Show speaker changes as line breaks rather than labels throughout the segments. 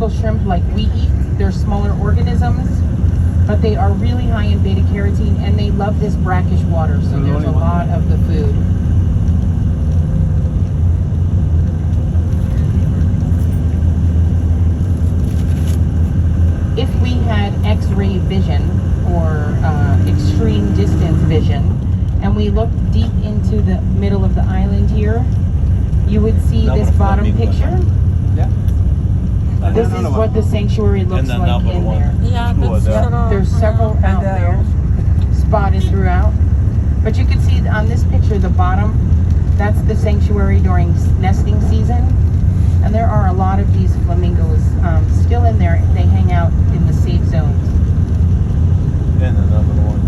tropical shrimp like we eat. They're smaller organisms, but they are really high in beta carotene, and they love this brackish water, so there's a lot of the food. If we had X-ray vision or extreme distance vision, and we looked deep into the middle of the island here, you would see this bottom picture.
Yeah.
This is what the sanctuary looks like in there.
Yeah,
There's several out there, spotted throughout. But you can see on this picture, the bottom, that's the sanctuary during nesting season. And there are a lot of these flamingos still in there. They hang out in the safe zones.
And another one.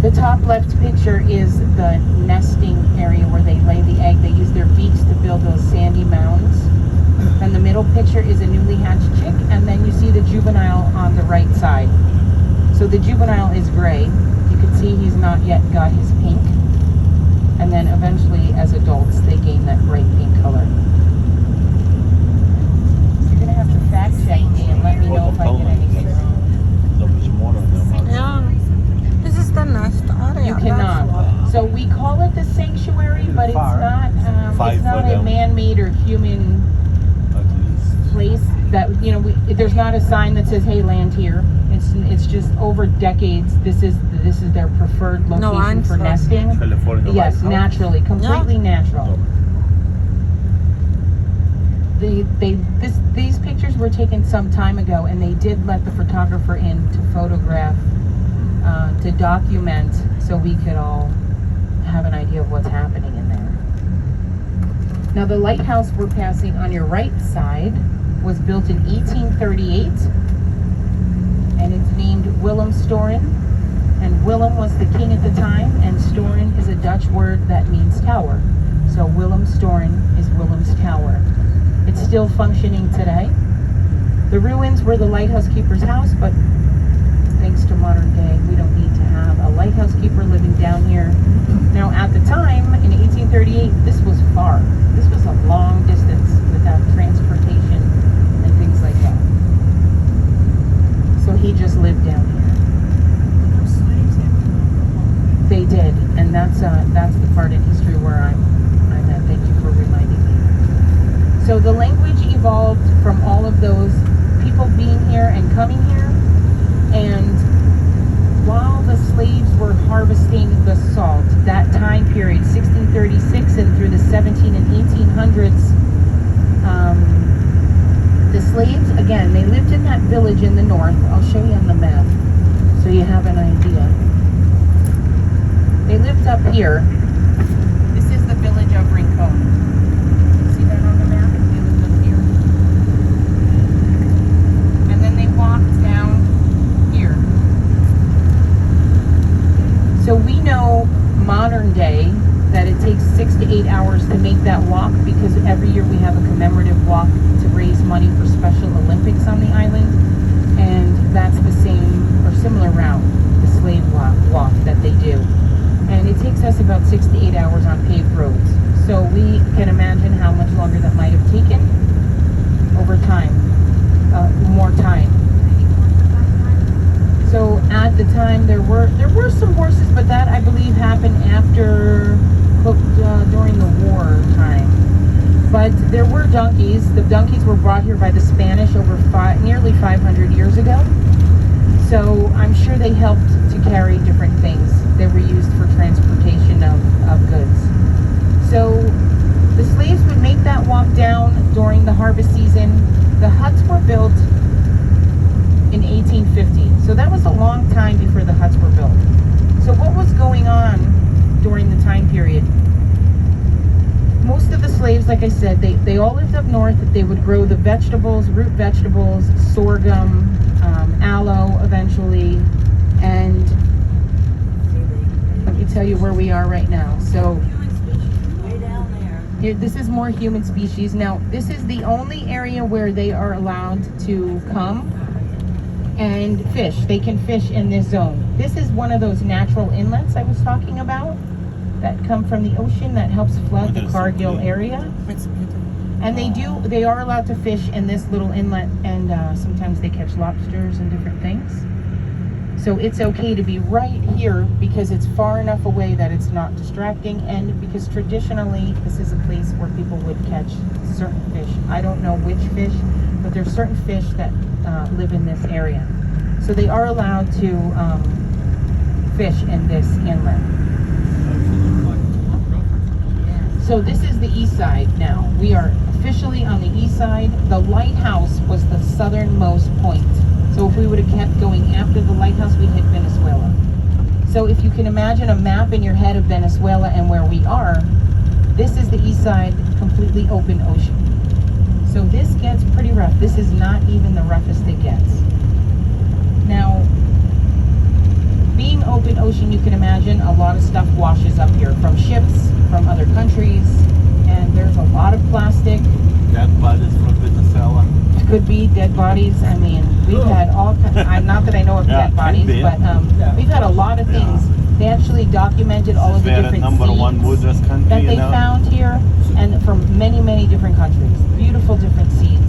The top left picture is the nesting area where they lay the egg. They use their beaks to build those sandy mounds. And the middle picture is a newly hatched chick, and then you see the juvenile on the right side. So the juvenile is gray. You can see he's not yet got his pink. And then eventually, as adults, they gain that bright pink color. You're going to have to fact check me and let me know if I get anything wrong.
Yeah. This is the nest area.
You cannot. So we call it the sanctuary, but it's not a man-made or human place that, you know, there's not a sign that says, hey, land here. It's just over decades, this is their preferred location for nesting.
California,
yes, naturally, completely natural. These pictures were taken some time ago, and they did let the photographer in to photograph, to document, so we could all have an idea of what's happening in there. Now the lighthouse we're passing on your right side was built in 1838, and it's named Willem Storen. And Willem was the king at the time, and Storen is a Dutch word that means tower. So Willem Storen is Willem's Tower. It's still functioning today. The ruins were the lighthouse keeper's house, but thanks to modern day, we don't need to have a lighthouse keeper living down here. Now at the time, in 1838, this was far. This was a long distance without transportation and things like that. So he just lived down here. They did, and that's the part in history where I'm at. Thank you for reminding me. So the language evolved from all of those people being here and coming here, and while the slaves were harvesting the salt, that time period, 1636 and through the 17 and 1800s, the slaves, again, they lived in that village in the north. I'll show you on the map so you have an idea. They lived up here. This is the village of Rincon. See that on the map? They lived up here. And then they walked down here. So we know modern day that it takes 6 to 8 hours to make that walk, because every year we have a commemorative walk to raise money for Special Olympics on the island, and that's the same or similar route, the slave walk that they do. And it takes us about 6 to 8 hours on paved roads. So we can imagine how much longer that might have taken over time, more time. So at the time there were some horses, but that I believe happened after during the war time. But there were donkeys. The donkeys were brought here by the Spanish over nearly 500 years ago. So I'm sure they helped to carry different things. They were used for transportation of goods. So the slaves would make that walk down during the harvest season. The huts were built in 1850. So that was a long time before the huts were built. So what was going on during the time period? Most of the slaves, like I said, they all lived up north. They would grow the vegetables, root vegetables, sorghum, aloe eventually, and let me tell you where we are right now. So here, this is more human species. Now, this is the only area where they are allowed to come and fish. They can fish in this zone. This is one of those natural inlets I was talking about that come from the ocean that helps flood the Cargill area. And they are allowed to fish in this little inlet, and sometimes they catch lobsters and different things. So it's okay to be right here because it's far enough away that it's not distracting, and because traditionally this is a place where people would catch certain fish. I don't know which fish, but there's certain fish that live in this area. So they are allowed to fish in this inlet. So this is the east side now. We are officially on the east side. The lighthouse was the southernmost point. So if we would have kept going after the lighthouse, we'd hit Venezuela. So if you can imagine a map in your head of Venezuela and where we are, this is the east side, completely open ocean. So this gets pretty rough. This is not even the roughest it gets. Now, being open ocean, you can imagine a lot of stuff washes up here from ships, from other countries, and there's a lot of plastic.
Dead bodies from Venezuela.
Could be dead bodies. I mean, we've had all kinds, not that I know of dead bodies, but we've had a lot of things. They actually documented all of the different
number one Buddhist country,
that they found here, and from many, many different countries. Beautiful different seeds.